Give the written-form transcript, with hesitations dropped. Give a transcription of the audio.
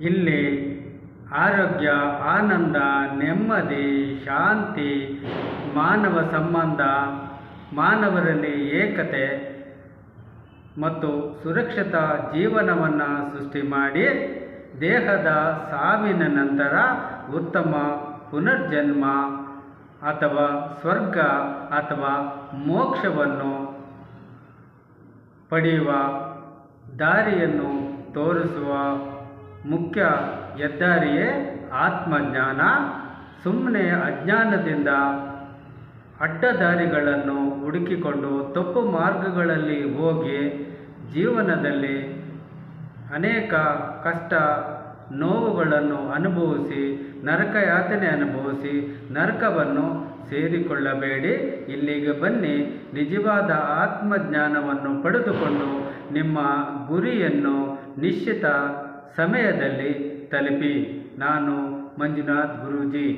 ಇಲ್ಲಿ ಆರೋಗ್ಯ, ಆನಂದ, ನೆಮ್ಮದಿ, ಶಾಂತಿ, ಮಾನವ ಸಂಬಂಧ, ಮಾನವರಲ್ಲಿ ಏಕತೆ ಮತ್ತು ಸುರಕ್ಷಿತ ಜೀವನವನ್ನು ಸೃಷ್ಟಿ ಮಾಡಿ ದೇಹದ ಸಾವಿನ ನಂತರ ಉತ್ತಮ ಪುನರ್ಜನ್ಮ ಅಥವಾ ಸ್ವರ್ಗ ಅಥವಾ ಮೋಕ್ಷವನ್ನು ಪಡೆಯುವ ದಾರಿಯನ್ನು ತೋರಿಸುವ ಮುಖ್ಯ ಹೆದ್ದಾರಿಯೇ ಆತ್ಮಜ್ಞಾನ. ಸುಮ್ಮನೆ ಅಜ್ಞಾನದಿಂದ ಅಡ್ಡದಾರಿಗಳನ್ನು ಹುಡುಕಿಕೊಂಡು ತಪ್ಪು ಮಾರ್ಗಗಳಲ್ಲಿ ಹೋಗಿ ಜೀವನದಲ್ಲಿ ಅನೇಕ ಕಷ್ಟ ನೋವುಗಳನ್ನು ಅನುಭವಿಸಿ ನರಕ ಯಾತನೆ ಅನುಭವಿಸಿ ನರಕವನ್ನು ಸೇರಿಕೊಳ್ಳಬೇಡಿ. ಇಲ್ಲಿಗೆ ಬನ್ನಿ, ನಿಜವಾದ ಆತ್ಮಜ್ಞಾನವನ್ನು ಪಡೆದುಕೊಂಡು ನಿಮ್ಮ ಗುರಿಯನ್ನು ನಿಶ್ಚಿತ ಸಮಯದಲ್ಲಿ ತಲುಪಿ. ನಾನು ಮಂಜುನಾಥ್ ಗುರೂಜಿ.